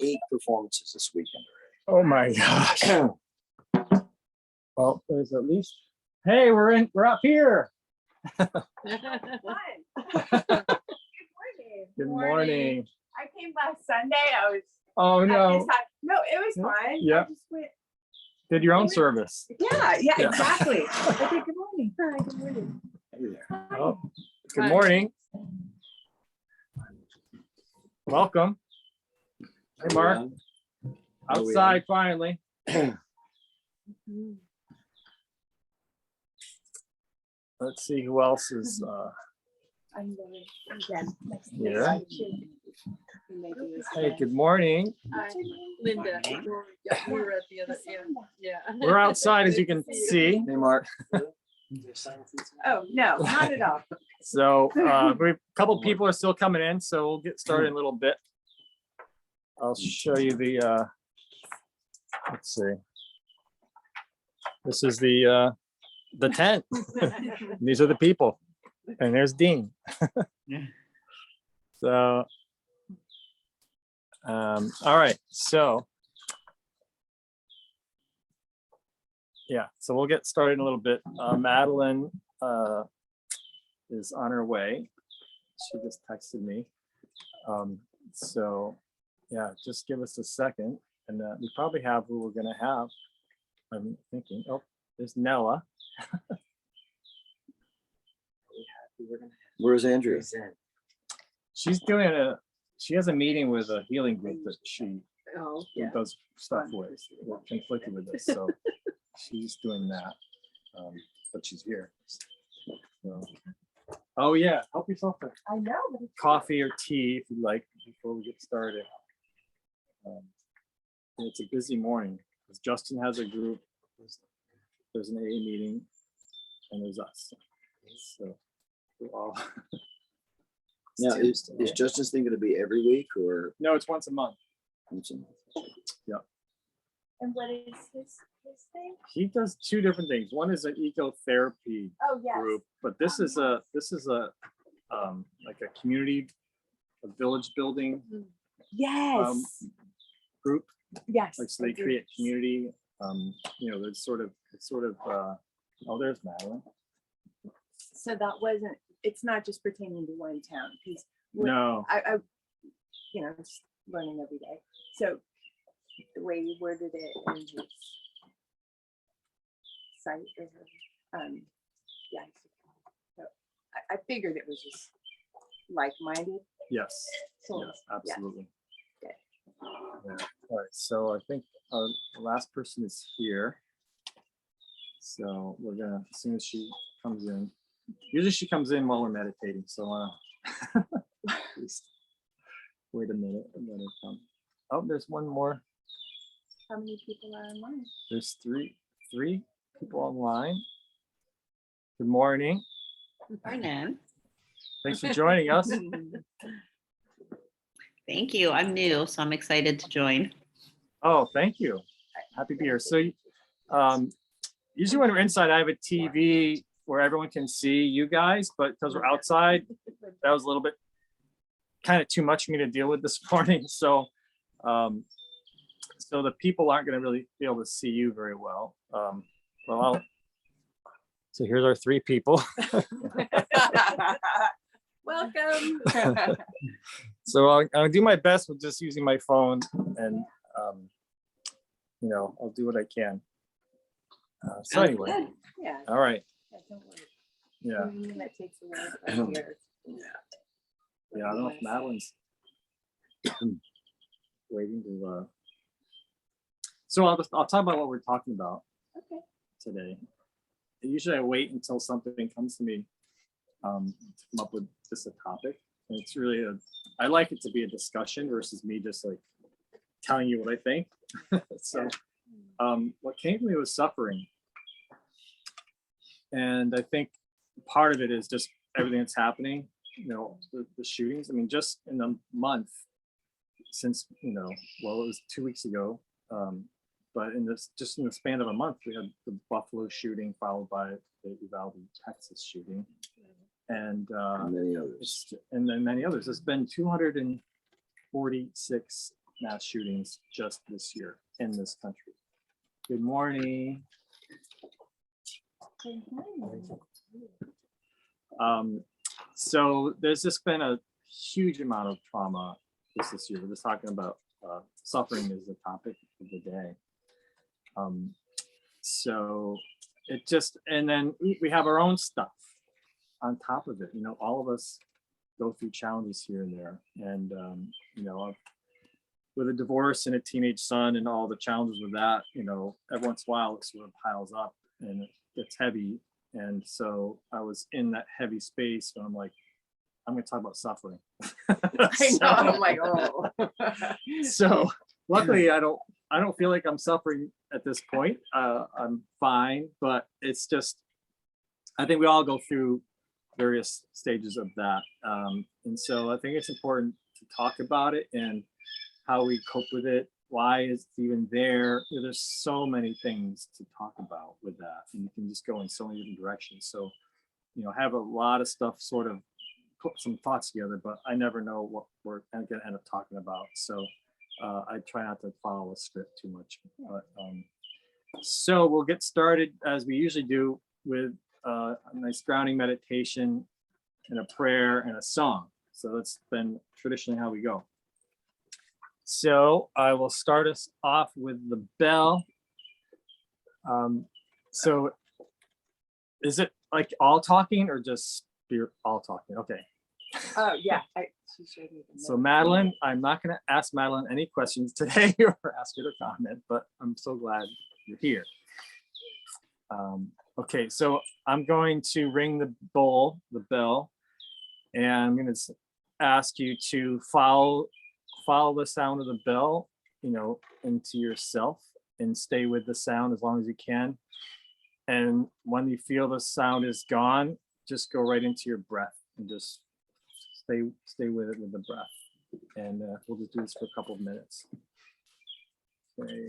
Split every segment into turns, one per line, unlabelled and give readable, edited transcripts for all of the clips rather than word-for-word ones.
8 performances this weekend
Oh my gosh. Well, there's at least. Hey, we're up here.
Good
Good morning.
I came last Sunday. I was.
Oh no.
No, it was fine.
Yeah.
I just went.
Did your own service.
Yeah,
Yeah.
exactly. Okay, good morning. Hi, good morning.
already.
Oh, good morning. Welcome. Hey, Mark. Outside finally. Let's see who else is
I'm going again. Next
Yeah.
Maybe
Hey, good morning.
Linda, we were at the other, yeah.
We're outside, as you can see.
Hey, Mark.
Oh, no, not at all.
So a couple people are still coming in, so we'll get started in a little bit. I'll show you the let's see. This is the tent. These are the people. And there's Dean. So all right, so yeah, so we'll get started in a little bit. Madeline is on her way. She just texted me. So yeah, just give us a second, and we probably have who we're gonna have. I'm thinking, oh, there's Nella.
Where's Andrea?
She's doing she has a meeting with a healing group that she
Oh, yeah.
does stuff with. We're conflicted with this, so she's doing that. But she's here. So. Oh yeah, help yourself to
I know. But it's
coffee or tea if you like before we get started. And it's a busy morning because Justin has a group. There's an AA meeting, and there's us. So we're all.
Now, is Justin's thing going to be every week or
No, it's once a month.
once a month?
And what is his thing?
He does two different things. One is an ecotherapy
Oh, yes.
group, but this is a like a community, a village building
Yes.
group.
Yes.
Like, so they create community. You know, it's sort of oh, there's Madeline.
So that wasn't, it's not just pertaining to one town, because
No,
I you know, just learning every day. So the way you worded it in his site, yeah. So I figured it was just like-minded.
yes,
So
yes, absolutely.
Good.
Yeah. All right, so I think our last person is here. So we're gonna, as soon as she comes in, usually she comes in while we're meditating, so just wait a minute and then it'll come. Oh, there's one more.
How many people are online?
There's three people online. Good morning.
Morning.
Thanks for joining us.
Thank you. I'm new, so I'm excited to join.
Oh, thank you. Happy to be here. So usually when we're inside, I have a TV where everyone can see you guys, but because we're outside, that was a little bit kind of too much for me to deal with this morning. So so the people aren't going to really be able to see you very well. So here's our three people.
Welcome.
So I'll do my best with just using my phone, and you know, I'll do what I can. So anyway,
Yeah.
all right.
Don't worry.
Yeah,
Anything that takes a while from here.
yeah. I don't know if Madeline's waiting to. So I'll talk about what we're talking about
Okay.
today. Usually I wait until something comes to me to come up with just a topic. And it's really I like it to be a discussion versus me just like telling you what I think. So what came to me was suffering. And I think part of it is just everything that's happening, you know, the shootings. I mean, just in a month since, you know, well, it was 2 weeks ago. But in this, just in the span of a month, we had the Buffalo shooting followed by the Uvalde, Texas shooting, and
And many others.
and then many others. It's been 246 mass shootings just this year in this country. Good morning. So there's just been a huge amount of trauma this year. We're just talking about suffering is the topic of the day. So it just, and then we have our own stuff on top of it. You know, all of us go through challenges here and there. And, you know, with a divorce and a teenage son and all the challenges with that, you know, every once in a while it sort of piles up and it gets heavy. And so I was in that heavy space and I'm like, I'm going to talk about suffering.
I know, I'm like, oh.
So luckily I don't feel like I'm suffering at this point. I'm fine, but it's just, I think we all go through various stages of that. And so I think it's important to talk about it and how we cope with it. Why is it even there? You know, there's so many things to talk about with that. And you can just go in so many different directions. So, you know, have a lot of stuff sort of put some thoughts together, but I never know what we're going to end up talking about. So I try not to follow a script too much. But, so we'll get started as we usually do with a nice grounding meditation and a prayer and a song. So that's been traditionally how we go. So I will start us off with the bell. So is it like all talking or just you're all talking? Okay.
Oh yeah, she showed me.
So Madeline, I'm not going to ask Madeline any questions today or ask her to comment, but I'm so glad you're here. Okay, so I'm going to ring the bell, and I'm going to ask you to follow the sound of the bell, you know, into yourself and stay with the sound as long as you can. And when you feel the sound is gone, just go right into your breath and just stay with it with the breath. And we'll just do this for a couple of minutes. Okay.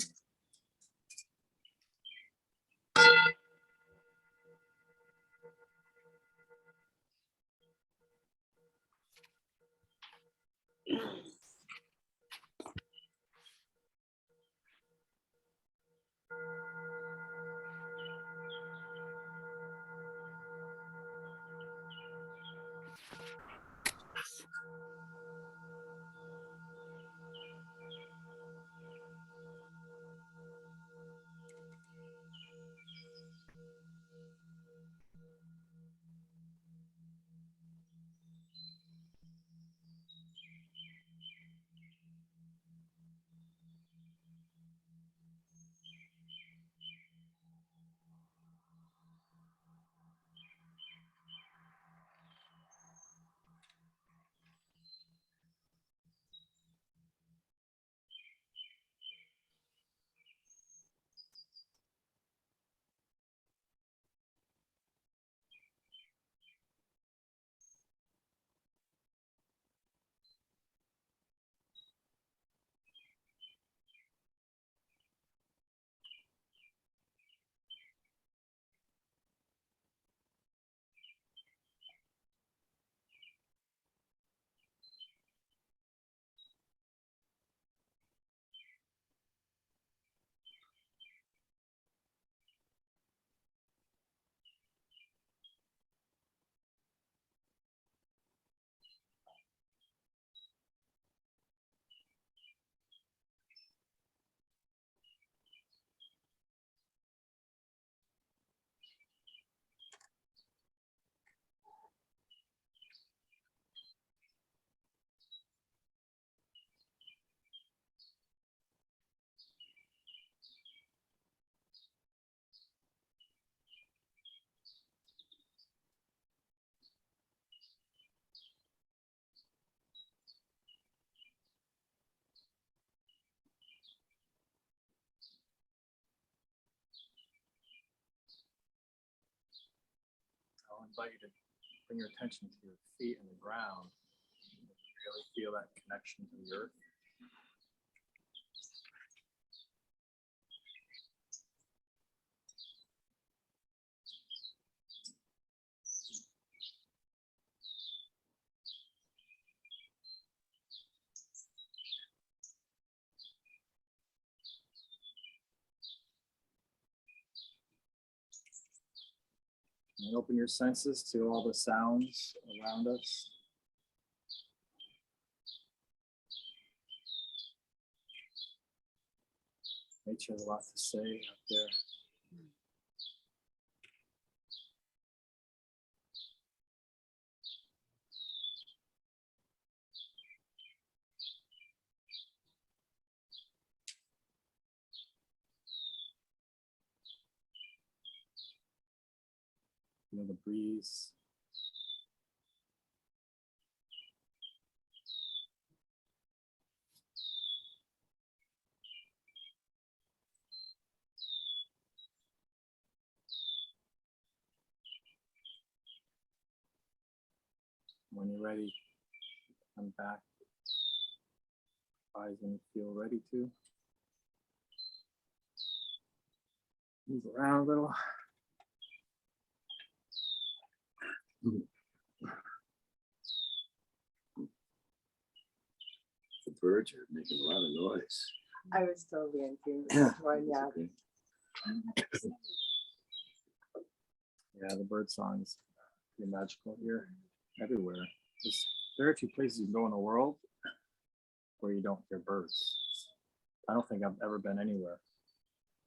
I'll invite you to bring your attention to your feet and the ground. Really feel that connection to the earth. And open your senses to all the sounds around us. Nature has a lot to say up there. Feel the breeze. When you're ready, come back. Eyes when you feel ready to. Move around a little.
The birds are making a lot of noise.
I was totally in tune with this one, yeah.
Okay.
Yeah, the bird songs are magical here, everywhere. There's very few places you can go in the world where you don't hear birds. I don't think I've ever been anywhere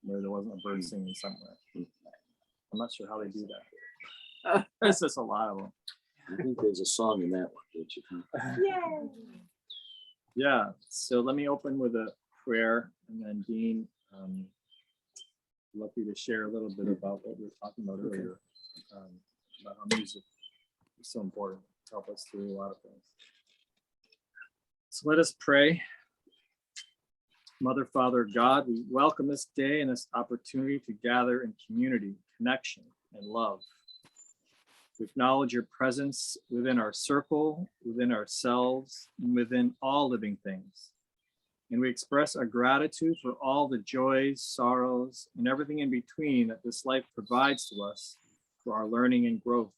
where there wasn't a bird singing somewhere. I'm not sure how they do that. There's just a lot of them.
I think there's a song in that one, don't you think?
Yay!
Yeah, so let me open with a prayer, and then Dean, I'd love you to share a little bit about what we were talking about earlier, about how music is so important to help us through a lot of things. So let us pray. Mother, Father, God, we welcome this day and this opportunity to gather in community, connection, and love. We acknowledge your presence within our circle, within ourselves, and within all living things. And we express our gratitude for all the joys, sorrows, and everything in between that this life provides to us for our learning and growth.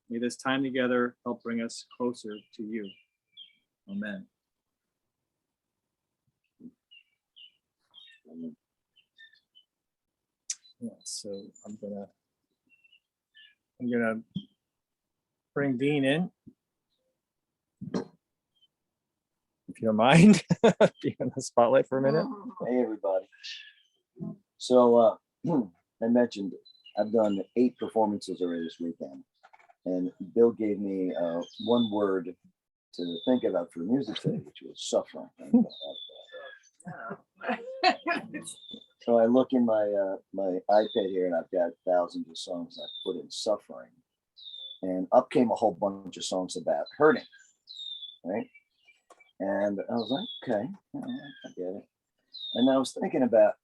May this time together help bring us closer to you. Amen. Yeah, so I'm gonna bring Dean in, if you don't mind, be in the spotlight for a minute.
Hey, everybody. So I mentioned I've done 8 performances already this weekend, and Bill gave me one word to think about for music today, which was suffering. So I look in my my iPad here, and I've got thousands of songs I've put in suffering, and up came a whole bunch of songs about hurting, right? And I was like, okay, I get it. And I was thinking about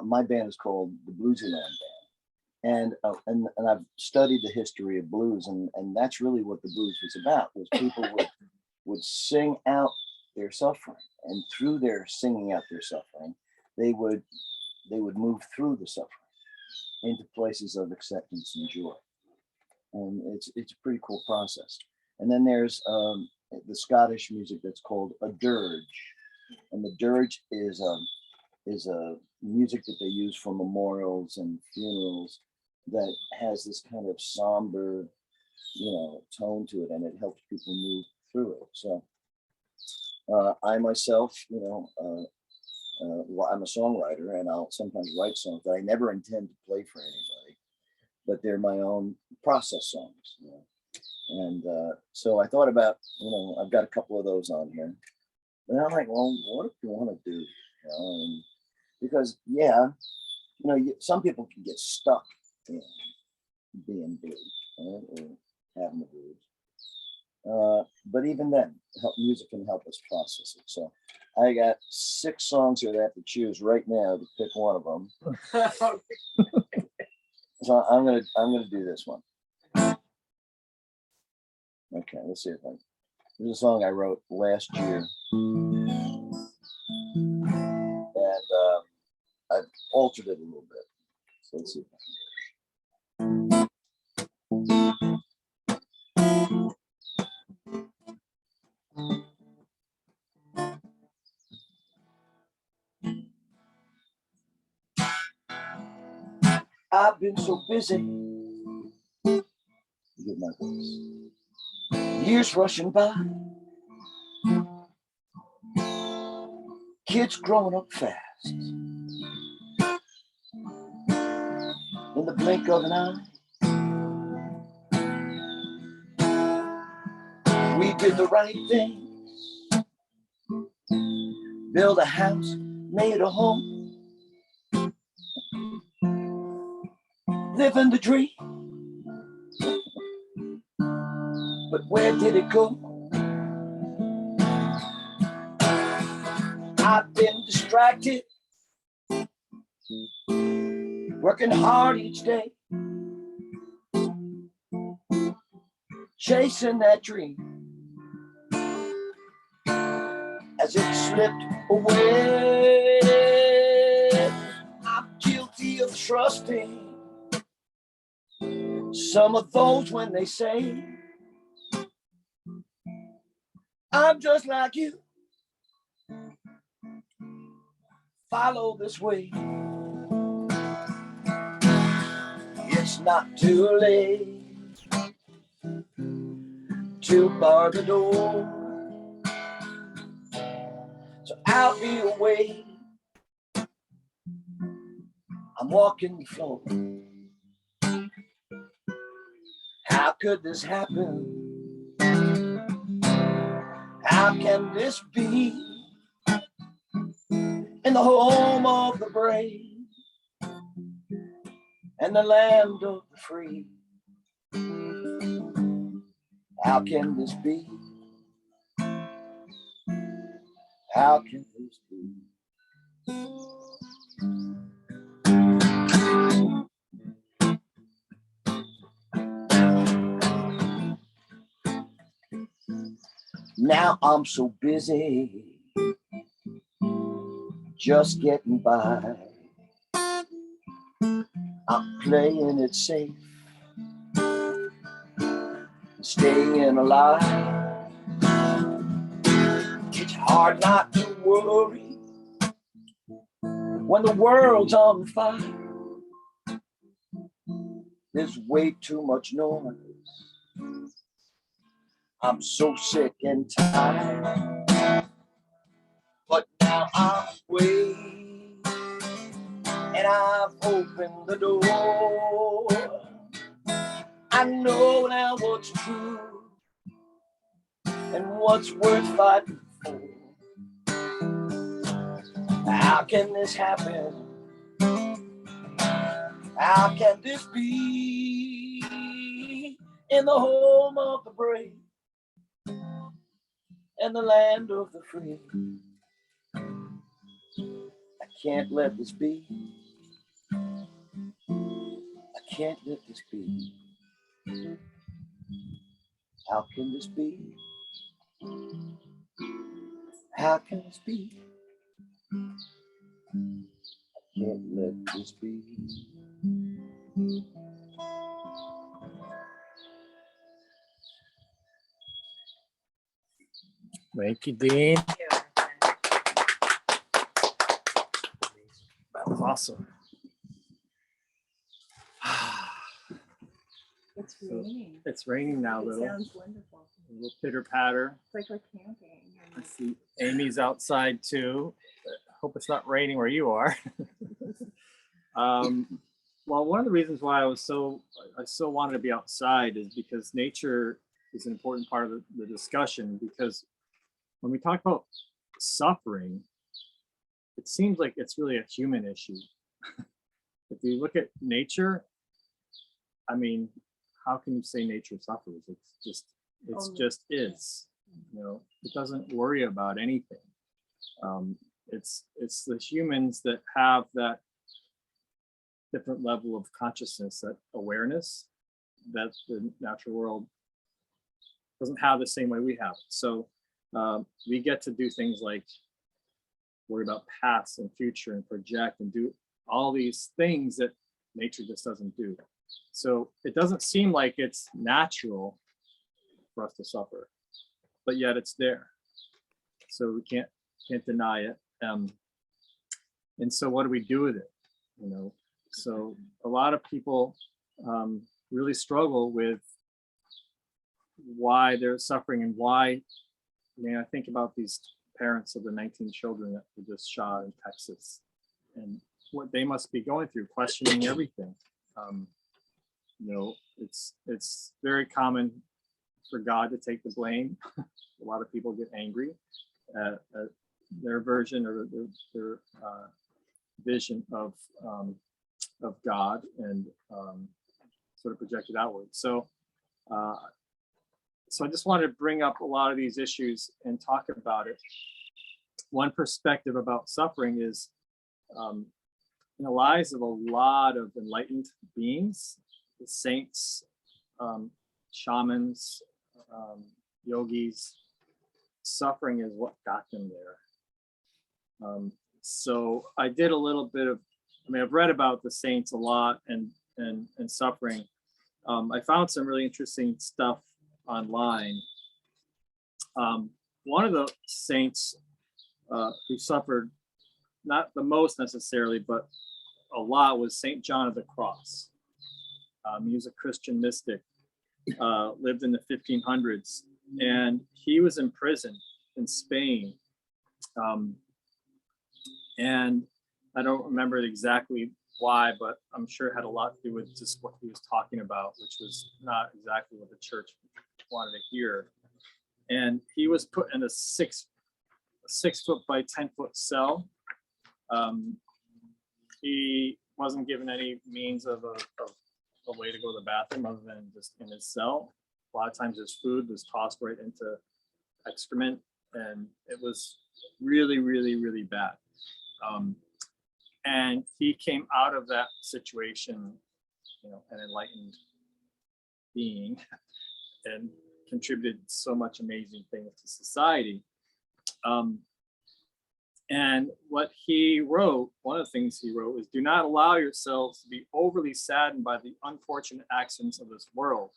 my band is called the Bluesyland Band, and I've studied the history of blues, and that's really what the blues was about. Was people would sing out their suffering, and through their singing out their suffering, they would move through the suffering into places of acceptance and joy. And it's a pretty cool process. And then there's the Scottish music that's called a dirge, and the dirge is a music that they use for memorials and funerals that has this kind of somber, tone to it, and it helps people move through it. So I myself, I'm a songwriter, and I'll sometimes write songs that I never intend to play for anybody, but they're my own process songs. And so I thought about, I've got a couple of those on here, and I'm like, well, what if you want to do? And because some people can get stuck in being blue, right? Or having the blues. But even then, music can help us process it. So I got 6 songs here that I have to choose right now to pick one of them. So I'm gonna do this one. Okay, let's see if I. There's a song I wrote last year, and I've altered it a little bit. So let's see. I've been so busy You get my voice. Years rushing by, kids growing up fast. In the blink of an eye, we did the right thing. Build a house, made a home, living the dream. But where did it go? I've been distracted, working hard each day, chasing that dream as it slipped away. I'm guilty of trusting some of those when they say I'm just like you. Follow this way. It's not too late to bar the door. So I'll be away. I'm walking the floor. How could this happen? How can this be? In the home of the brave and the land of the free. How can this be? How can this be? Now I'm so busy just getting by. I'm playing it safe, staying alive. It's hard not to worry when the world's on fire. There's way too much noise. I'm so sick and tired. But now I'm away, and I've opened the door. I know now what's true and what's worth fighting for. How can this happen? How can this be? In the home of the brave and the land of the free. I can't let this be. I can't let this be. How can this be? How can this be? I can't let this be.
Thank you, Dean. That was awesome.
It's
So,
raining.
It's raining now,
It
little.
sounds wonderful.
A little pitter patter.
It's like we're camping.
I see Amy's outside too. Hope it's not raining where you are. Well, one of the reasons why I so wanted to be outside is because nature is an important part of the discussion. Because when we talk about suffering, it seems like it's really a human issue. If you look at nature, I mean, how can you say nature suffers? It just is. You know, it doesn't worry about anything. It's the humans that have that different level of consciousness, that awareness that the natural world doesn't have the same way we have. So we get to do things like worry about past and future and project and do all these things that nature just doesn't do. So it doesn't seem like it's natural for us to suffer, but yet it's there. So we can't deny it. And so what do we do with it? You know, so a lot of people really struggle with why they're suffering and why. I mean, I think about these parents of the 19 children that were just shot in Texas and what they must be going through, questioning everything. You know, it's very common for God to take the blame. A lot of people get angry at their version or their vision of God and sort of projected outward. So I just wanted to bring up a lot of these issues and talk about it. One perspective about suffering is in the lives of a lot of enlightened beings, the saints, shamans, yogis, suffering is what got them there. So I did a little bit of, I mean, I've read about the saints a lot and suffering. I found some really interesting stuff online. One of the saints who suffered, not the most necessarily, but a lot, was Saint John of the Cross. He was a Christian mystic, lived in the 1500s, and he was imprisoned in Spain. And I don't remember exactly why, but I'm sure it had a lot to do with just what he was talking about, which was not exactly what the church wanted to hear. And he was put in a 6 foot by 10 foot cell. He wasn't given any means of a way to go to the bathroom other than just in his cell. A lot of times his food was tossed right into excrement, and it was really, really, really bad. And he came out of that situation, you know, an enlightened being, and contributed so much amazing things to society. And what he wrote, one of the things he wrote is, do not allow yourselves to be overly saddened by the unfortunate accidents of this world.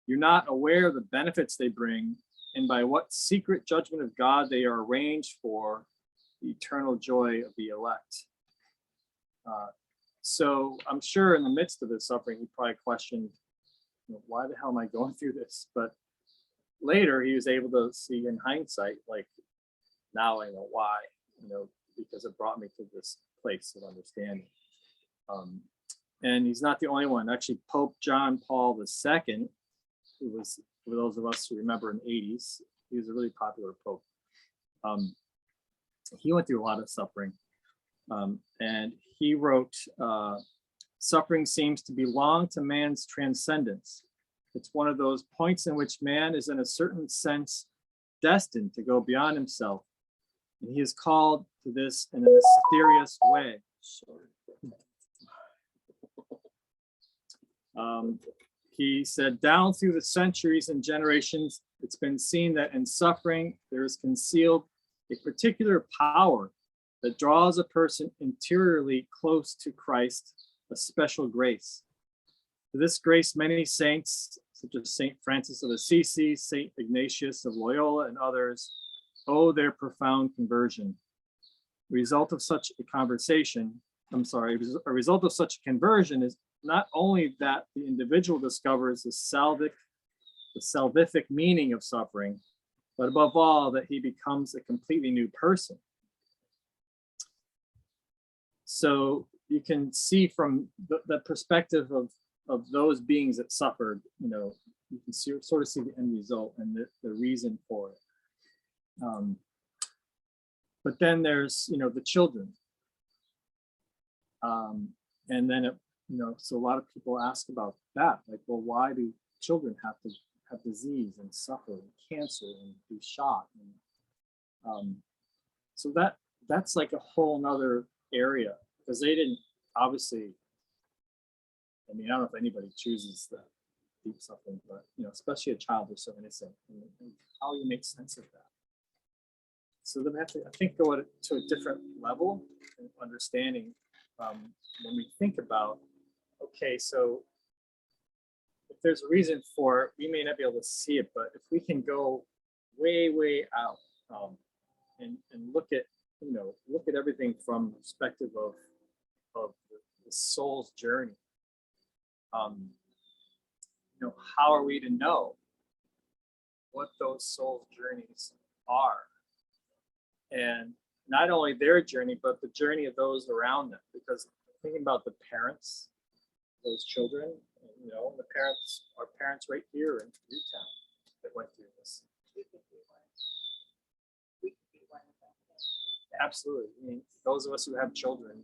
You're not aware of the benefits they bring and by what secret judgment of God they are arranged for the eternal joy of the elect. So I'm sure in the midst of his suffering, he probably questioned, you know, why the hell am I going through this? But later he was able to see in hindsight, like, now I know why, you know, because it brought me to this place of understanding. And he's not the only one. Actually, Pope John Paul II, who was, for those of us who remember in the 80s, he was a really popular pope. He went through a lot of suffering. And he wrote, suffering seems to belong to man's transcendence. It's one of those points in which man is in a certain sense destined to go beyond himself. And he is called to this in a mysterious way. He said, down through the centuries and generations, it's been seen that in suffering, there is concealed a particular power that draws a person interiorly close to Christ, a special grace. To this grace, many saints, such as Saint Francis of Assisi, Saint Ignatius of Loyola, and others, owe their profound conversion. A result of such a result of such a conversion is not only that the individual discovers the salvific meaning of suffering, but above all, that he becomes a completely new person. So you can see from the perspective of those beings that suffered, you know, you can sort of see the end result and the reason for it. But then there's, you know, the children. And then, you know, so a lot of people ask about that. Like, well, why do children have to have disease and suffer and cancer and be shot? And, so that's like a whole nother area, because they didn't, obviously, I mean, I don't know if anybody chooses the deep suffering, but, you know, especially a child who's so innocent, and how you make sense of that. So then we have to, I think, go to a different level of understanding when we think about, okay, so if there's a reason for it, we may not be able to see it, but if we can go way, way out and look at, you know, look at everything from the perspective of the soul's journey, you know, how are we to know what those soul journeys are. And not only their journey, but the journey of those around them. Because thinking about the parents, those children, you know, the parents, our parents right here in Newtown that went through this.
We could be one. We could be one of them.
Absolutely. I mean, those of us who have children,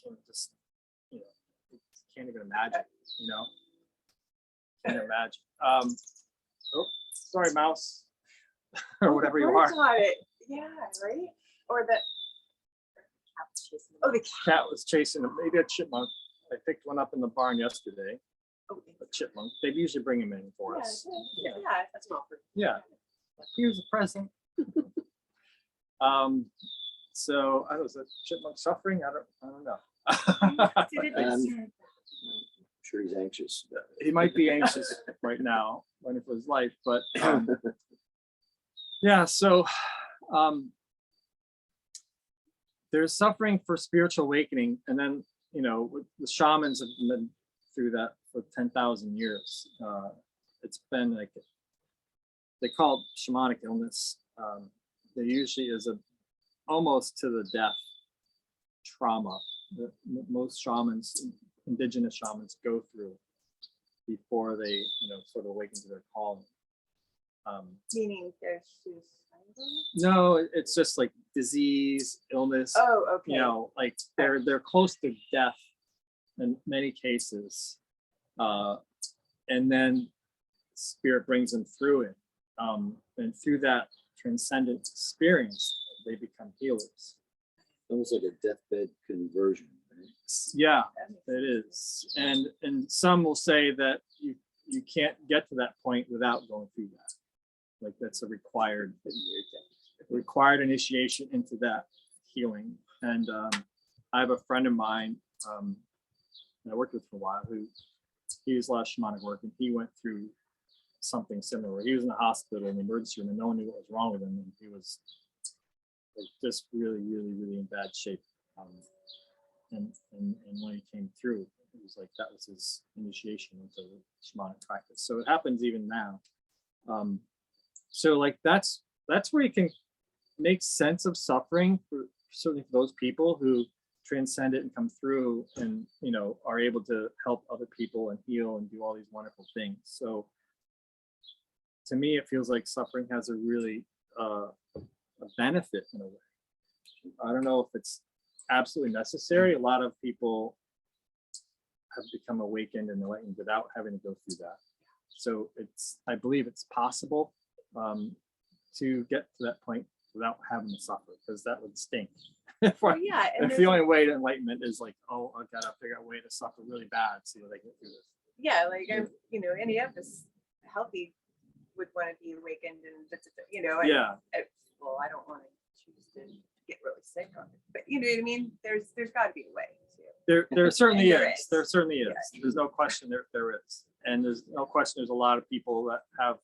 can just, you know, can't even imagine, you know, can't imagine. Oh, sorry, mouse, or whatever you are.
Birds on it. Yeah, right? Or the cat was chasing them. Oh, the cat.
Cat was chasing them. Maybe a chipmunk. I picked one up in the barn yesterday.
Oh,
A chipmunk. They usually bring him in for
yeah,
us.
yeah, that's an offer.
Yeah. Here's a present. So I was a chipmunk suffering. I don't know.
Did it
I'm
just-
sure he's anxious.
He might be anxious right now, running for his life, but yeah. So there's suffering for spiritual awakening, and then you know the shamans have been through that for 10,000 years. It's been like they call it shamanic illness. There usually is a almost to the death trauma that most shamans, indigenous shamans, go through before they, you know, sort of awaken to their calling.
Meaning they're suicidal?
No, it's just like disease, illness.
Oh, okay.
You know, like they're close to death in many cases, and then spirit brings them through it, and through that transcendent experience, they become healers.
Almost like a deathbed conversion, right?
Yeah,
That makes
it
sense.
is, and some will say that you can't get to that point without going through that. Like that's a required initiation into that healing. And I have a friend of mine that I worked with for a while who he was a lot of shamanic work, and he went through something similar. He was in the hospital in the emergency room, and no one knew what was wrong with him, and he was like, just really in bad shape. And when he came through, it was like that was his initiation into shamanic practice. So it happens even now. So like that's where you can make sense of suffering for certainly for those people who transcend it and come through and you know are able to help other people and heal and do all these wonderful things. So to me it feels like suffering has a really a benefit in a way. I don't know if it's absolutely necessary. A lot of people have become awakened and enlightened without having to go through that. So I believe it's possible to get to that point without having to suffer, because that would stink.
Well, yeah, and
If the only way to enlightenment is like, oh, I gotta figure out a way to suffer really bad so that I get through this.
yeah, like I'm, you know, any of us healthy would want to be awakened and you know, and
Yeah,
well, I don't want to choose to get really sick on it, but you know what I mean? There's got to be a way to.
there certainly
And there
is.
is.
There certainly is.
Yeah.
There's no question there is. And there's no question there's a lot of people that have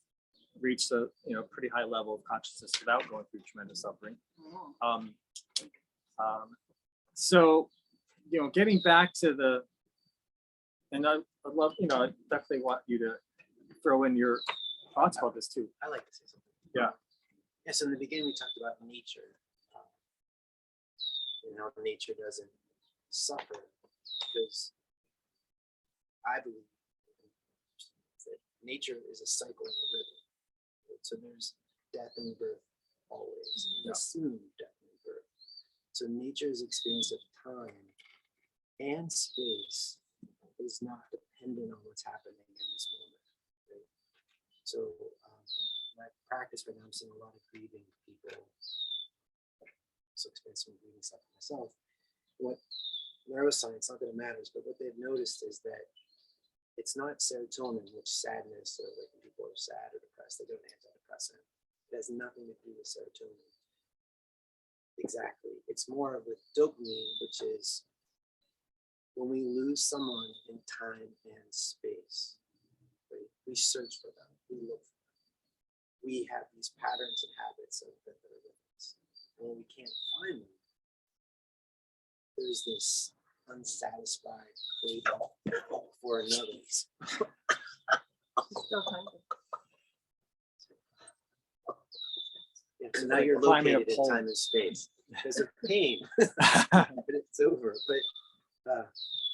reached a pretty high level of consciousness without going through tremendous suffering. So getting back to and I'd love, I definitely want you to throw in your thoughts about this too.
I like to say something.
Yeah.
Yeah. So in the beginning, we talked about nature, and how nature doesn't suffer, because I believe that nature is a cycle of a rhythm. Right? So there's death and birth always, and soon death and birth. So nature's experience of time and space is not dependent on what's happening in this moment. Right? So my practice right now, I'm seeing a lot of grieving people. So experience some grieving stuff myself. What neuroscience, not that it matters, but what they've noticed is that it's not serotonin, which sadness or like when people are sad or depressed, they go to antidepressant. It has nothing to do with serotonin. Exactly. It's more with dopamine, which is when we lose someone in time and space, right? We search for them, we look for them. We have these patterns and habits of that are with us. And when we can't find them, there's this unsatisfied craving for another.
Still hungry.
So now
like
you're
climbing a
located in
pole.
time and space. There's a pain, but it's over. But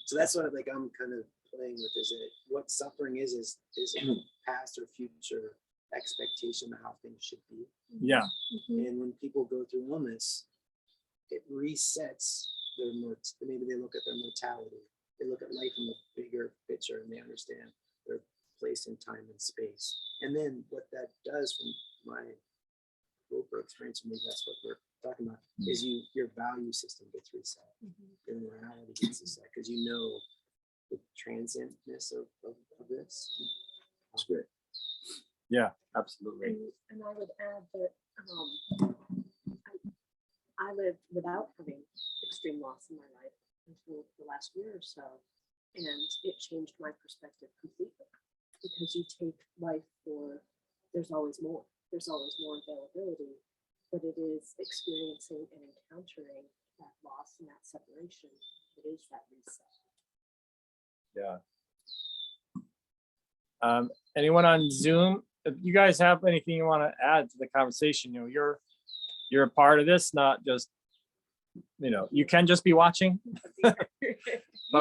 so that's what like I'm kind of playing with is it what suffering is a past or future expectation of how things should be.
Yeah,
And when people go through illness, it resets their maybe they look at their mortality. They look at life in the bigger picture and they understand their place in time and space. And then what that does from my Roper experience, maybe that's what we're talking about, is your value system gets reset. Your morality gets reset because you know the transientness of this.
That's great.
yeah, absolutely.
And I would add that I lived without having extreme loss in my life until the last year or so. And it changed my perspective completely because you take life for, there's always more. There's always more availability, but it is experiencing and encountering that loss and that separation. It is that reset.
Yeah. Anyone on Zoom? If you guys have anything you want to add to the conversation, you're a part of this, not just, you can just be watching, but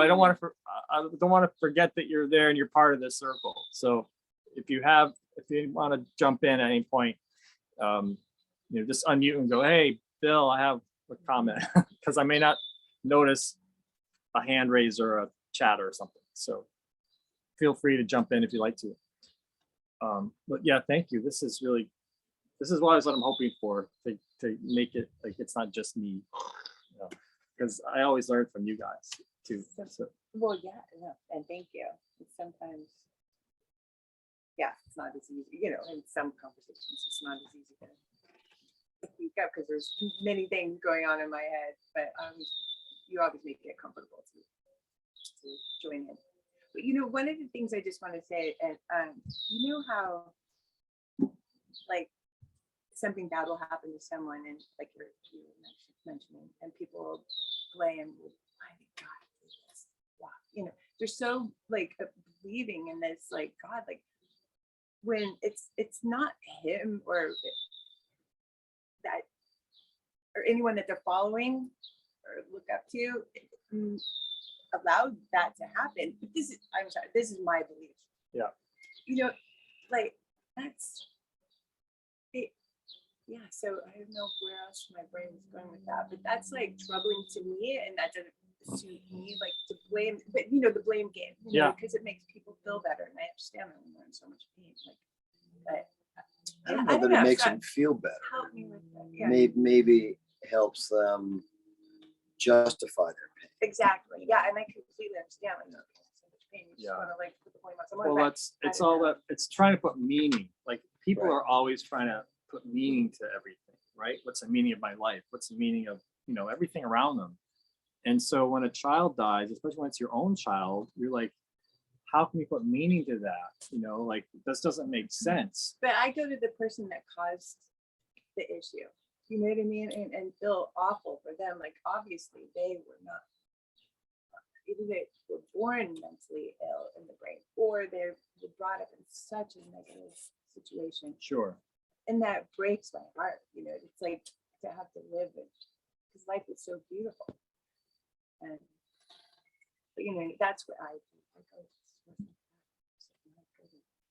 I don't want to forget that you're there and you're part of this circle. So if you want to jump in at any point, just unmute and go, hey, Bill, I have a comment, because I may not notice a hand raise or a chat or something. So feel free to jump in if you like to. But yeah, thank you. This is what I'm hoping for, to make it like it's not just me, because I always learn from you guys too. So.
Well, yeah, and thank you. It's sometimes, it's not as easy, in some conversations, it's not as easy to speak up because there's many things going on in my head, but you always make it comfortable to join in. But one of the things I just want to say, and how like something bad will happen to someone, and like you were mentioning, and people blame, why did God do this? Wow, they're so like believing in this, like God, like when it's not him or that or anyone that they're following or look up to allowed that to happen. But this is my belief.
Yeah.
Like that's it. Yeah, so I don't know where else my brain is going with that, but that's like troubling to me, and that doesn't suit me, like to blame, but the blame game, because it makes people feel better, and I understand that when they're in so much pain. Like, but
I don't know that it makes them feel better.
help me with that. Yeah,
Maybe helps them justify their pain.
exactly. Yeah, and I completely understand when they're in so much pain. You just
Yeah.
want to like put the blame on someone.
Well,
but
it's
I don't
all
know.
that it's trying to put meaning. Like people
Right.
are always trying to put meaning to everything, right? What's the meaning of my life? What's the meaning of everything around them? And so when a child dies, especially when it's your own child, you're like, how can you put meaning to that? Like this doesn't make sense.
But I go to the person that caused the issue. You know what I mean? And feel awful for them. Like obviously they were not, either they were born mentally ill in the brain, or they were brought up in such a negative situation.
Sure.
And that breaks my heart. It's like to have to live it, because life is so beautiful. And but that's what I do. Like, oh, this wasn't that.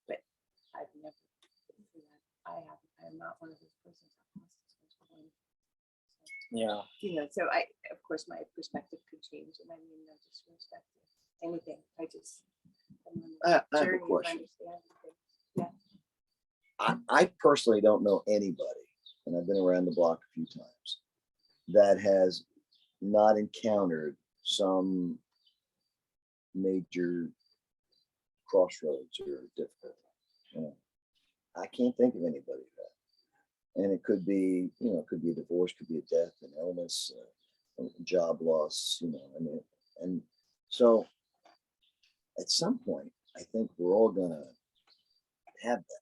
But I've never been through that. I am not one of those persons that lost so much pain.
Yeah.
So of course my perspective could change, and I mean no disrespect to anything. I'm
I
on a
have a
journey of
question.
understanding things.
I personally don't know anybody, and I've been around the block a few times, that has not encountered some major crossroads or difficulty. I can't think of anybody that. And it could be, it could be a divorce, could be a death, an illness, a job loss, and so at some point, I think we're all gonna have that.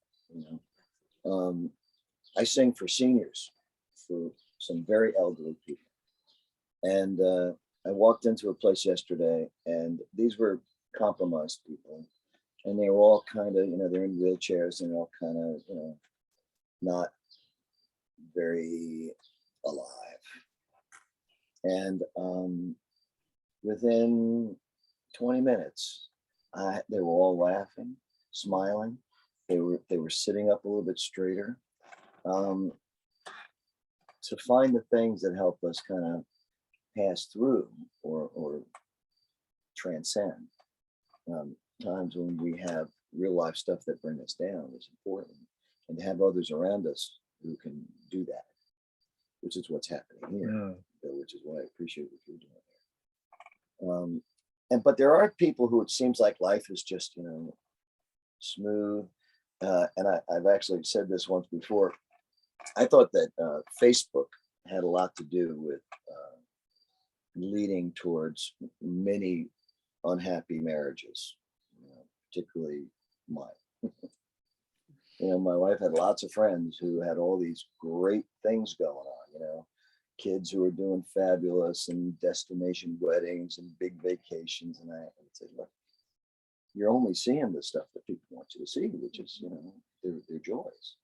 I sing for seniors, for some very elderly people. And I walked into a place yesterday, and these were compromised people. And they were all kind of, they're in wheelchairs, and they're all kind of, not very alive. And within 20 minutes, they were all laughing, smiling. They were sitting up a little bit straighter. To find the things that help us kind of pass through or transcend times when we have real life stuff that bring us down is important, and to have others around us who can do that, which is what's happening here, which is why I appreciate what you're doing here. But there are people who it seems like life is just, smooth. And I've actually said this once before. I thought that Facebook had a lot to do with leading towards many unhappy marriages, particularly mine. My wife had lots of friends who had all these great things going on, kids who were doing fabulous and destination weddings and big vacations. And I would say, look, you're only seeing the stuff that people want you to see, which is, their joys.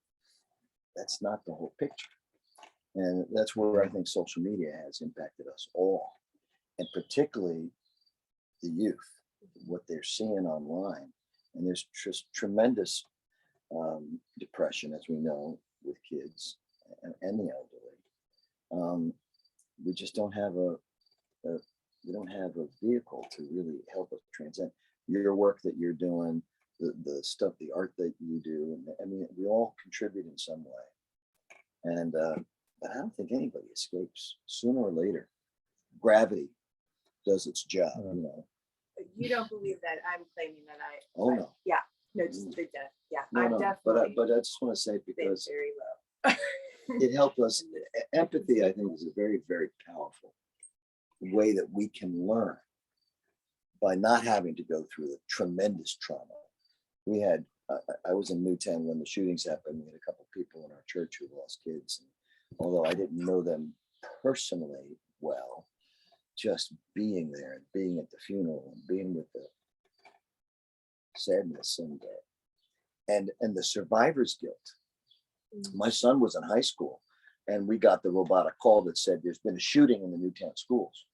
That's not the whole picture. And that's where I think social media has impacted us all, and particularly the youth, what they're seeing online. And there's just tremendous depression, as we know, with kids and the elderly. We just don't have we don't have a vehicle to really help us transcend. Your work that you're doing, the stuff, the art that you do, I mean, we all contribute in some way. And but I don't think anybody escapes. Sooner or later, gravity does its job.
You don't believe that I'm claiming that
Oh no.
Yeah, no, just the death. Yeah,
No,
I'm
no.
definitely
But I just want to say,
been
because
very low.
it helped us. Empathy, I think, is a very, very powerful way that we can learn by not having to go through the tremendous trauma. We had, I was in Newtown when the shootings happened. We had a couple of people in our church who lost kids. And although I didn't know them personally well, just being there and being at the funeral and being with the sadness and the survivor's guilt. My son was in high school, and we got the robotic call that said there's been a shooting in the Newtown schools,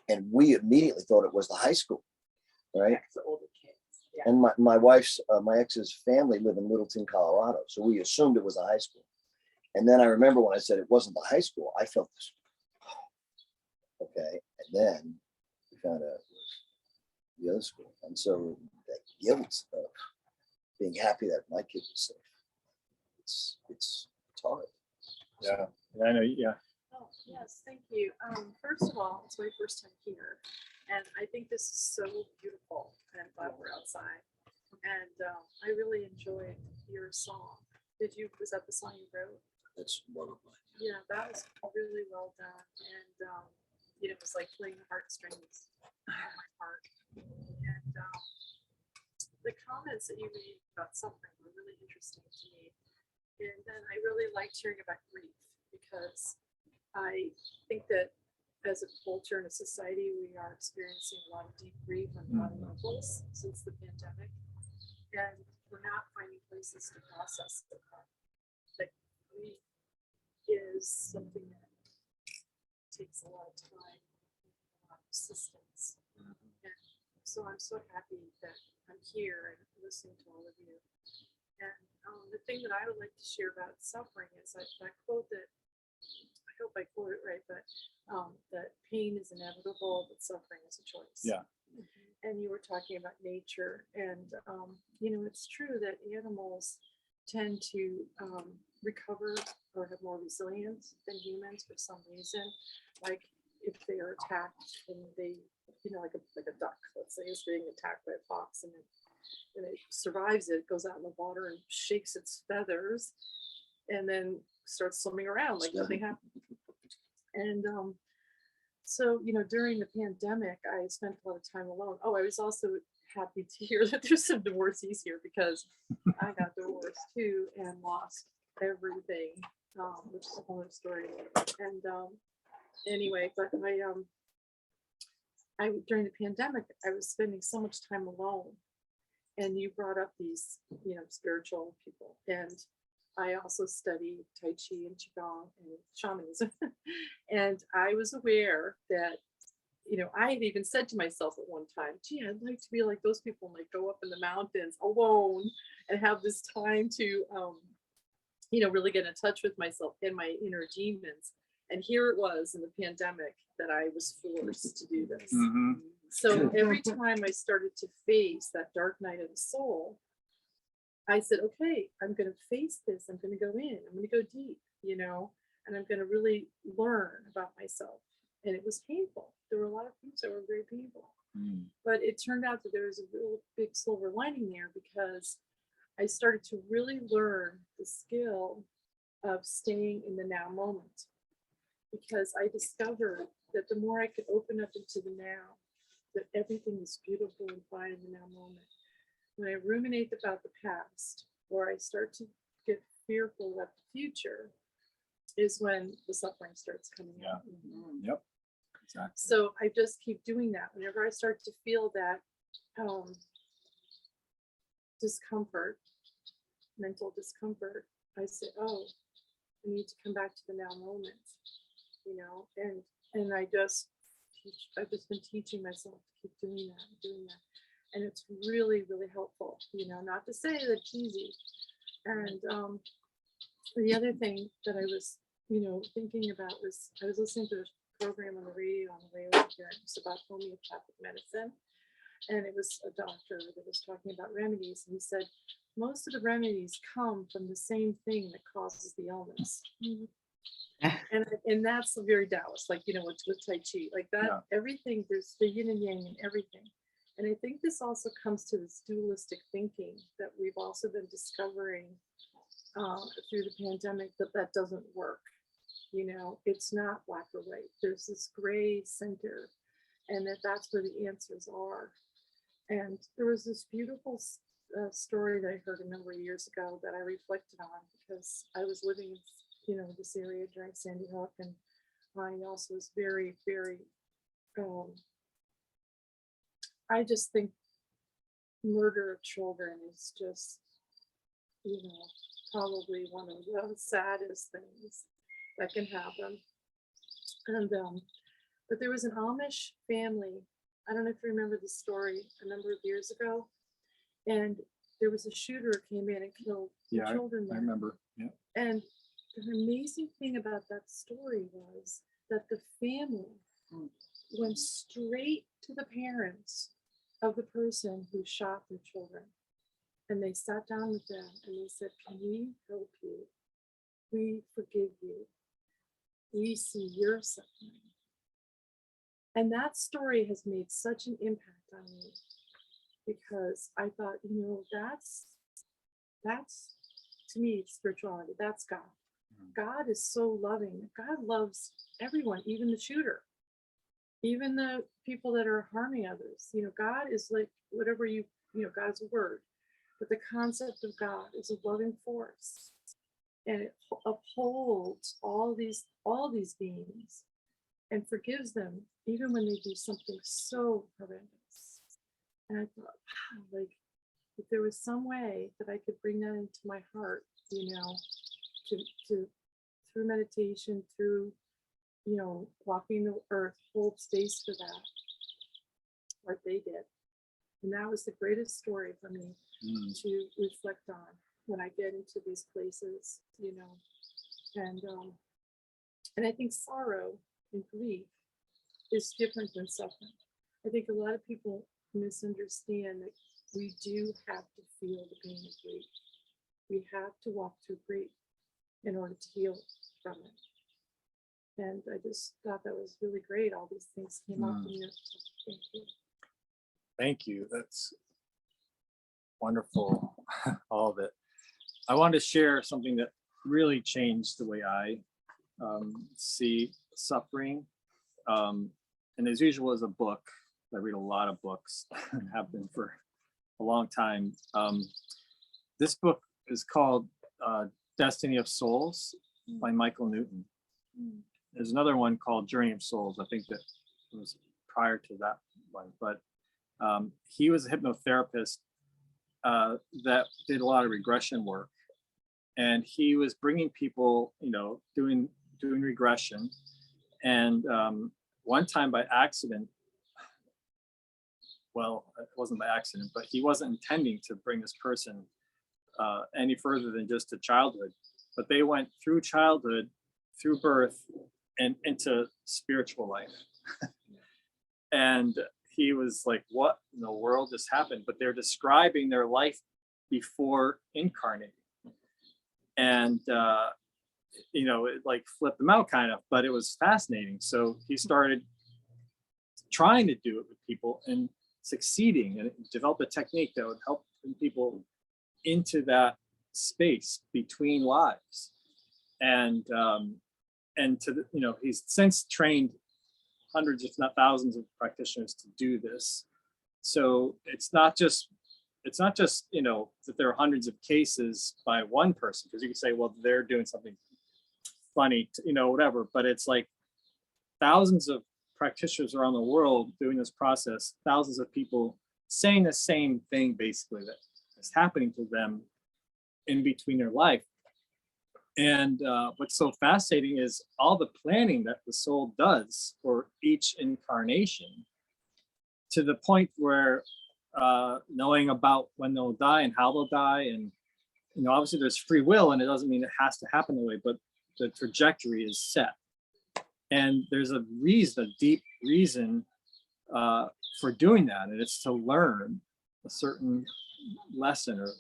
and we immediately thought it was the high school, right?
It's the older kids. Yeah.
And my wife's, my ex's family live in Littleton, Colorado, so we assumed it was a high school. And then I remember when I said it wasn't the high school, I felt this. Okay, and then we found out it was the other school, and so that guilt of being happy that my kid was safe. It's hard.
Yeah, I know. Yeah,
Oh, yes, thank you. First of all, it's my first time here, and I think this is so beautiful, and I'm glad we're outside. And I really enjoyed your song. Was that the song you wrote?
That's one of mine.
Yeah, that was really well done. And, it was like playing the heartstrings on my heart. And the comments that you made about suffering were really interesting to me. And then I really liked hearing about grief, because I think that as a culture and a society, we are experiencing a lot of deep grief on a lot of levels since the pandemic. And we're not finding places to process it. That grief is something that takes a lot of time, a lot of persistence. And so I'm so happy that I'm here and listening to all of you. And the thing that I would like to share about suffering is that quote that, I hope I quote it right, but that pain is inevitable, but suffering is a choice.
Yeah.
And you were talking about nature, and it's true that animals tend to recover or have more resilience than humans for some reason. Like if they are attacked and they, like a duck, let's say, is being attacked by a fox, and it survives it, goes out in the water and shakes its feathers, and then starts swimming around like nothing happened. And so, during the pandemic, I spent a lot of time alone. Oh, I was also happy to hear that there's some divorcees here, because I got divorced too and lost everything, which is a whole other story. And anyway, but I during the pandemic, I was spending so much time alone. And you brought up these, spiritual people, and I also study Tai Chi and Qigong and shamanism. And I was aware that, I had even said to myself at one time, gee, I'd like to be like those people and like go up in the mountains alone and have this time to, really get in touch with myself and my inner demons. And here it was in the pandemic that I was forced to do this.
Mhm.
So every time I started to face that dark night of the soul, I said, okay, I'm going to face this. I'm going to go in. I'm going to go deep, and I'm going to really learn about myself. And it was painful. There were a lot of things that were very painful.
Mm.
But it turned out that there was a real big silver lining there because I started to really learn the skill of staying in the now moment. Because I discovered that the more I could open up into the now, that everything is beautiful and fine in the now moment. When I ruminate about the past, or I start to get fearful about the future, is when the suffering starts coming
Yeah.
out.
Yep. Exactly.
So I just keep doing that. Whenever I start to feel that discomfort, mental discomfort, I say, oh, I need to come back to the now moment, and I've just been teaching myself to keep doing that. And it's really, really helpful, not to say that it's easy. And the other thing that I was, thinking about was I was listening to this program on the radio on the way over here. It was about homeopathic medicine. And it was a doctor that was talking about remedies. And he said, most of the remedies come from the same thing that causes the illness. And that's very Taoist, like, with Tai Chi, like that,
Yeah.
everything, there's the yin and yang in everything. And I think this also comes to this dualistic thinking that we've also been discovering through the pandemic, that doesn't work. It's not black or white. There's this gray center, and that's where the answers are. And there was this beautiful story that I heard a number of years ago that I reflected on because I was living, this area during Sandy Hook, and I also was very, very. I just think murder of children is just, probably one of the saddest things that can happen. And but there was an Amish family. I don't know if you remember the story a number of years ago, and there was a shooter who came in and killed the
Yeah,
children
I
there.
remember. Yeah.
And the amazing thing about that story was that the family went straight to the parents of the person who shot their children. And they sat down with them and they said, can we help you? We forgive you. We see your suffering. And that story has made such an impact on me because I thought, that's to me spirituality. That's God. God is so loving. God loves everyone, even the shooter, even the people that are harming others. God is like whatever God's a word, but the concept of God is a loving force, and it upholds all these beings and forgives them even when they do something so horrendous. And I thought, wow, like if there was some way that I could bring that into my heart, to through meditation, through walking the earth, hold space for that, like they did. And that was the greatest story for me to reflect on when I get into these places, and I think sorrow and grief is different than suffering. I think a lot of people misunderstand that we do have to feel the pain of grief. We have to walk through grief in order to heal from it. And I just thought that was really great. All these things came up in your thank you.
Thank you. That's wonderful. All of it. I wanted to share something that really changed the way I see suffering. And as usual, as a book, I read a lot of books and have been for a long time. This book is called Destiny of Souls by Michael Newton. There's another one called Journey of Souls. I think that was prior to that one, but he was a hypnotherapist that did a lot of regression work. and he was bringing people, doing regression. And one time by accident, well, it wasn't by accident, but he wasn't intending to bring this person any further than just to childhood. But they went through childhood, through birth, and into spiritual life. And he was like, what in the world just happened? But they're describing their life before incarnating. And, it like flipped them out kind of, but it was fascinating. So he started trying to do it with people and succeeding, and develop a technique that would help people into that space between lives. And he's since trained hundreds, if not thousands, of practitioners to do this. So it's not just that there are hundreds of cases by one person, because you can say, well, they're doing something funny, whatever. But it's like thousands of practitioners around the world doing this process, thousands of people saying the same thing basically that is happening to them in between their life. And what's so fascinating is all the planning that the soul does for each incarnation, to the point where knowing about when they'll die and how they'll die. And, obviously there's free will, and it doesn't mean it has to happen that way, but the trajectory is set. And there's a deep reason for doing that. And it's to learn a certain lesson, or,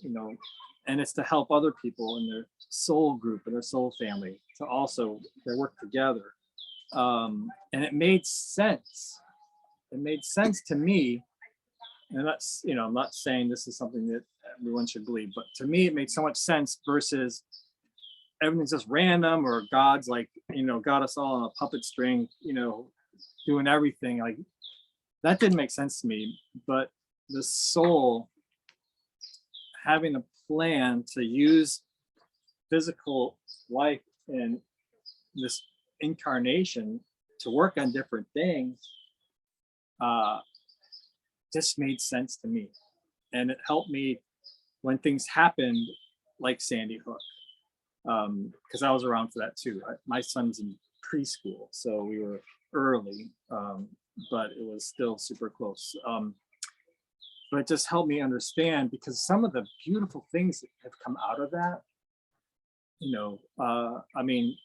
and it's to help other people in their soul group and their soul family to also, they work together. And it made sense. It made sense to me. And that's, I'm not saying this is something that everyone should believe, but to me, it made so much sense versus everything's just random, or God's like, got us all on a puppet string, doing everything. Like, that didn't make sense to me. But the soul having a plan to use physical life in this incarnation to work on different things just made sense to me. And it helped me when things happened, like Sandy Hook, because I was around for that too. My son's in preschool, so we were early, but it was still super close. But it just helped me understand, because some of the beautiful things that have come out of that,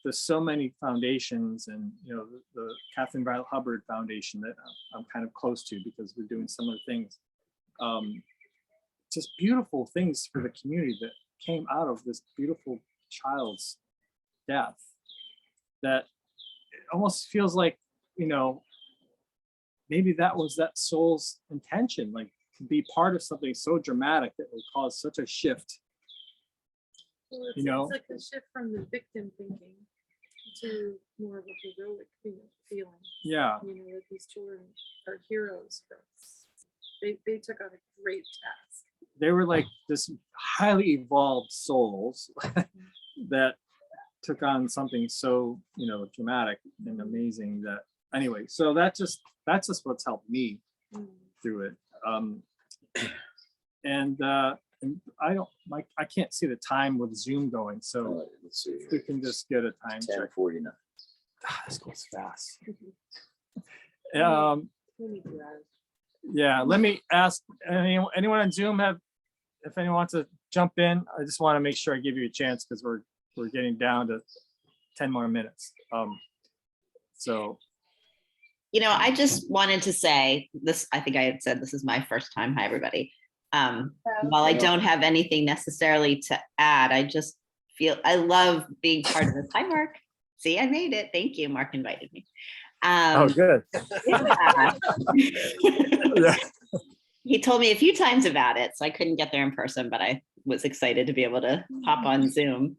there's so many foundations, and the Kathleen Violet Hubbard Foundation that I'm kind of close to, because we're doing similar things. Just beautiful things for the community that came out of this beautiful child's death, that it almost feels like, maybe that was that soul's intention, like to be part of something so dramatic that will cause such a shift.
Well, it's like a shift from the victim thinking to more of a heroic feeling.
Yeah.
That these children are heroes for us. They took on a great task.
They were like this highly evolved souls that took on something so, dramatic and amazing that, anyway, so that's just what's helped me through it. And I can't see the time with Zoom going, so
Let's see.
if we can just get a time check.
10:49.
This goes fast.
We need to
Yeah, let me ask anyone on Zoom if anyone wants to jump in. I just want to make sure I give you a chance, because we're getting down to 10 more minutes. So
I just wanted to say this. I think I had said this is my first time. Hi, everybody. While I don't have anything necessarily to add, I just feel I love being part of this. Hi, Mark. See, I made it. Thank you. Mark invited me.
good.
Yeah.
Yeah.
He told me a few times about it, so I couldn't get there in person, but I was excited to be able to hop on Zoom.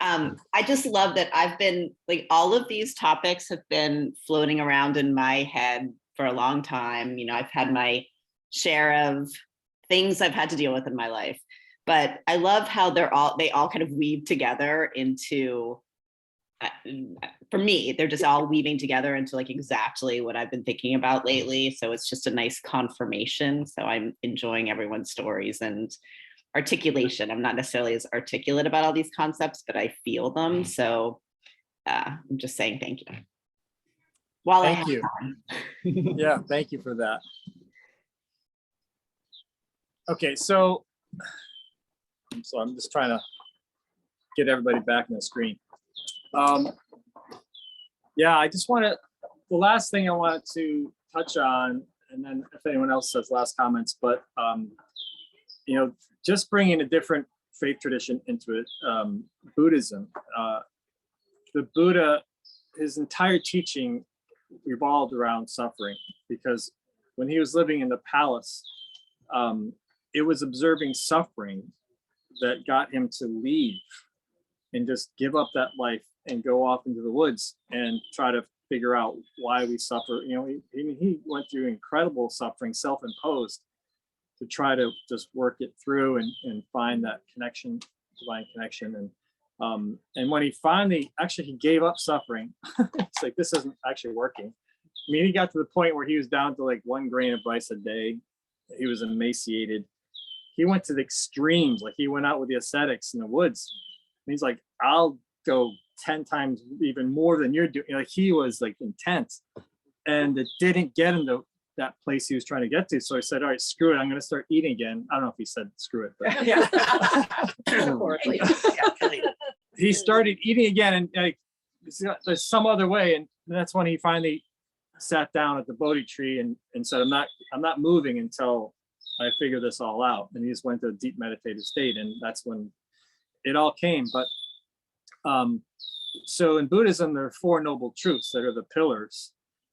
I just love that I've been like, all of these topics have been floating around in my head for a long time. I've had my share of things I've had to deal with in my life, but I love how they all kind of weave together into, for me, they're just all weaving together into like exactly what I've been thinking about lately. So it's just a nice confirmation. So I'm enjoying everyone's stories, and articulation. I'm not necessarily as articulate about all these concepts, but I feel them. So I'm just saying thank you. While I
Thank
have
you.
time.
Yeah, thank you for that. Okay, so I'm just trying to get everybody back on the screen. Yeah, I just want to, the last thing I wanted to touch on, and then if anyone else has last comments, but you know, just bringing a different faith tradition into it, Buddhism. The Buddha, his entire teaching revolved around suffering, because when he was living in the palace, it was observing suffering that got him to leave and just give up that life and go off into the woods and try to figure out why we suffer. You know, he went through incredible suffering, self-imposed, to try to just work it through and find that connection, divine connection. And when he finally, actually, he gave up suffering. It's like, this isn't actually working. I mean, he got to the point where he was down to like 1 grain of rice a day. He was emaciated. He went to the extremes. Like, he went out with the ascetics in the woods. And he's like, I'll go 10 times even more than you're doing. Like, he was like intense, and it didn't get him to that place he was trying to get to. So he said, all right, screw it, I'm going to start eating again. I don't know if he said screw it, but he started eating again, and like, there's some other way. And that's when he finally sat down at the Bodhi tree and said, I'm not moving until I figure this all out. And he just went to a deep meditative state, and that's when it all came. But so in Buddhism, there are 4 noble truths that are the pillars.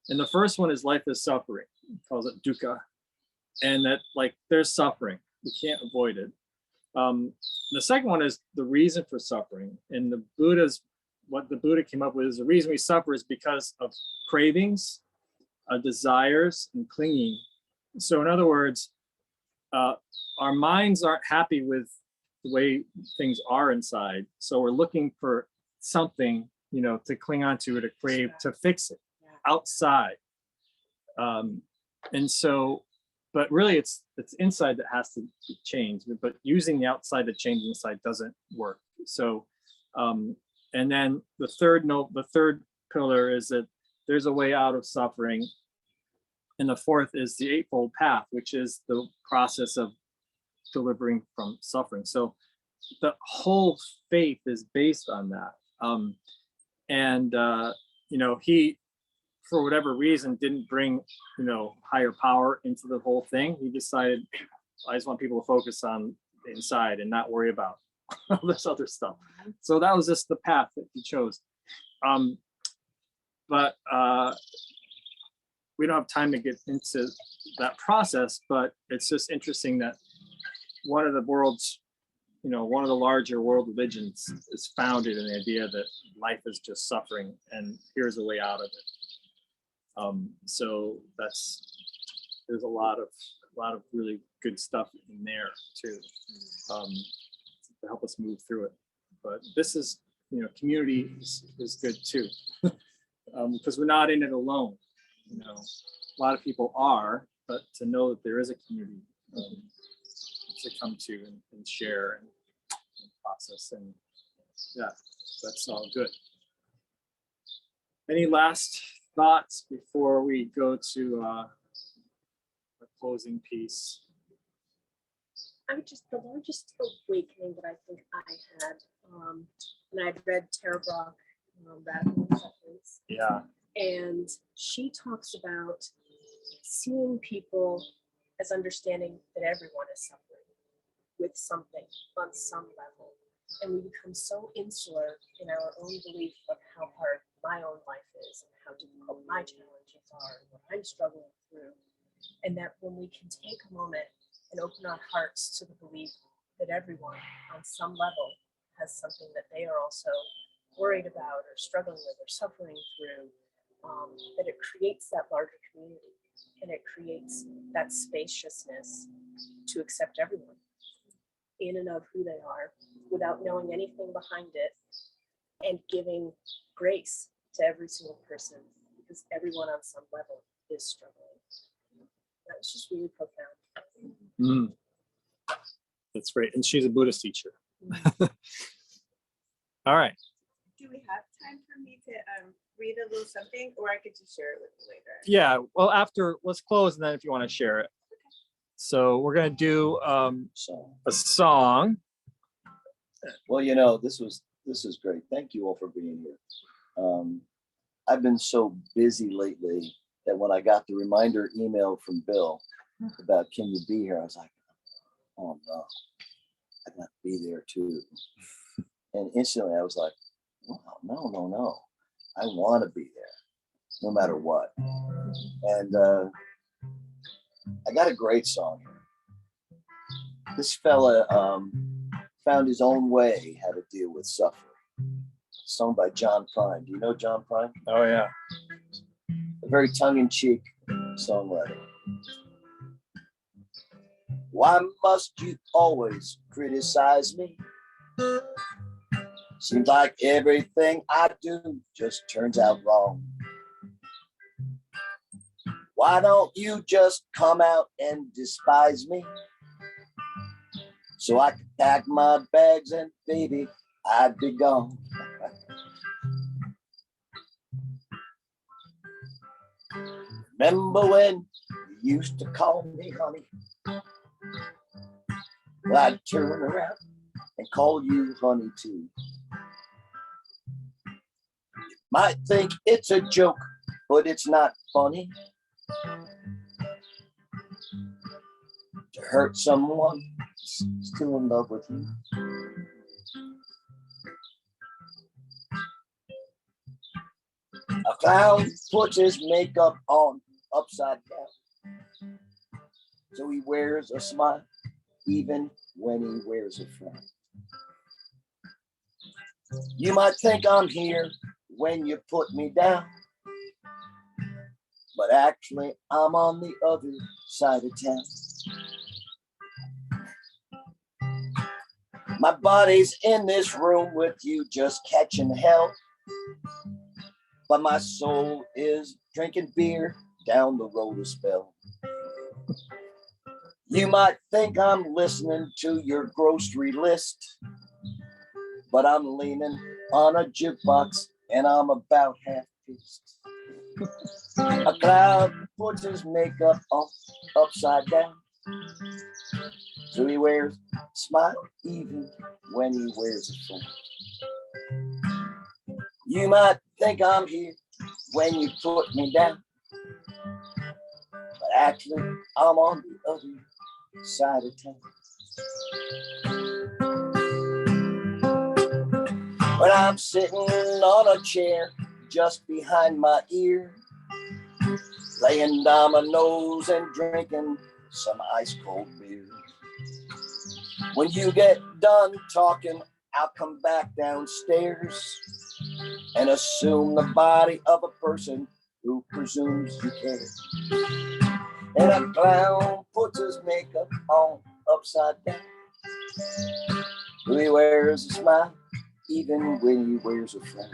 And the first one is life is suffering. He calls it dukkha. And that, like, there's suffering. We can't avoid it. The second one is the reason for suffering. And what the Buddha came up with is the reason we suffer is because of cravings, desires, and clinging. So in other words, our minds aren't happy with the way things are inside. So we're looking for something, you know, to cling on to, to crave, to fix it outside. And so, but really it's inside that has to be changed, but using the outside to change inside doesn't work. So, and then the third pillar is that there's a way out of suffering. And the fourth is the Eightfold Path, which is the process of delivering from suffering. So the whole faith is based on that. You know, he, for whatever reason, didn't bring, you know, higher power into the whole thing. He decided, I just want people to focus on the inside and not worry about all this other stuff. So that was just the path that he chose. But we don't have time to get into that process, but it's just interesting that one of the larger world religions is founded in the idea that life is just suffering and here's a way out of it. So there's a lot of really good stuff in there too, to help us move through it. But this is, you know, community is good too, because we're not in it alone. You know, a lot of people are, but to know that there is a community to come to and share and process, and yeah, that's all good. Any last thoughts before we go to a closing piece?
The largest awakening that I think I had, and I'd read Tara Brach, Radical Acceptance.
Yeah.
And she talks about seeing people as understanding that everyone is suffering with something on some level. And we become so insular in our own belief of how hard my own life is and how difficult my challenges are and what I'm struggling through. And that when we can take a moment and open our hearts to the belief that everyone on some level has something that they are also worried about or struggling with or suffering through, that it creates that larger community and it creates that spaciousness to accept everyone in and of who they are without knowing anything behind it, and giving grace to every single person because everyone on some level is struggling. That was just really profound.
That's great. And she's a Buddhist teacher. All right.
Do we have time for me to read a little something, or I could just share it with you later?
Yeah. Well, after, let's close, and then if you want to share it. So we're gonna do
So,
a song.
well, this is great. Thank you all for being here. I've been so busy lately that when I got the reminder email from Bill about can you be here, I was like, oh no, I got to be there too. And instantly I was like, wow, no. I want to be there no matter what. And I got a great song here. This fella found his own way how to deal with suffering. Sung by John Prine. Do you know John Prine?
Oh yeah.
A very tongue-in-cheek songwriter. Why must you always criticize me? Seems like everything I do just turns out wrong. Why don't you just come out and despise me? So I could pack my bags and baby, I'd be gone. Remember when you used to call me honey? Well, I'd turn around and call you honey too. You might think it's a joke, but it's not funny to hurt someone still in love with you. A clown puts his makeup on upside down, so he wears a smile even when he wears a frown. You might think I'm here when you put me down, but actually I'm on the other side of town. My body's in this room with you just catching hell, but my soul is drinking beer down the road a spell. You might think I'm listening to your grocery list, but I'm leaning on a jukebox and I'm about half pissed. A cloud puts his makeup on upside down, so he wears a smile even when he wears a frown. You might think I'm here when you put me down, but actually I'm on the other side of town. When I'm sitting on a chair just behind my ear, playing dominoes and drinking some ice cold beer. When you get done talking, I'll come back downstairs and assume the body of a person who presumes you care. And a clown puts his makeup on upside down, so he wears a smile even when he wears a frown.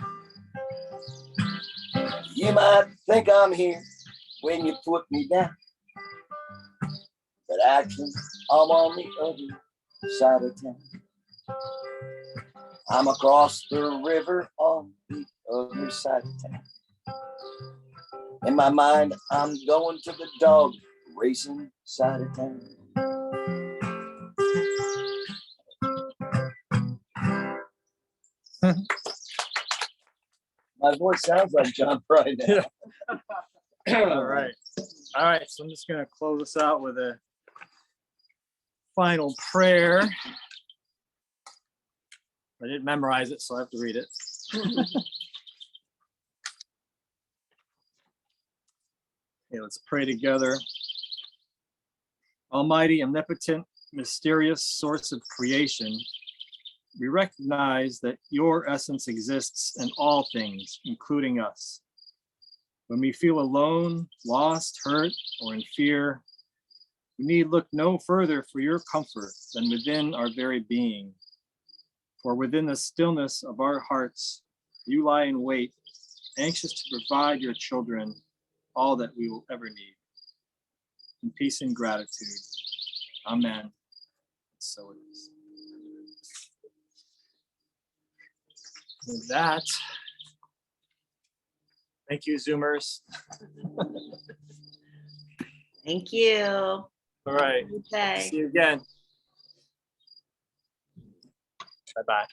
You might think I'm here when you put me down, but actually I'm on the other side of town. I'm across the river on the other side of town. In my mind, I'm going to the dog racing side of town. My voice sounds like John Prine now.
All right. All right. So I'm just going to close this out with a final prayer. I didn't memorize it, so I have to read it. Okay, let's pray together. Almighty, omnipotent, mysterious source of creation, we recognize that your essence exists in all things, including us. When we feel alone, lost, hurt, or in fear, we need look no further for your comfort than within our very being. For within the stillness of our hearts, you lie in wait, anxious to provide your children all that we will ever need. In peace and gratitude. Amen. So so it is. With that, thank you, Zoomers.
Thank you.
All right,
Okay.
see you again. Bye-bye.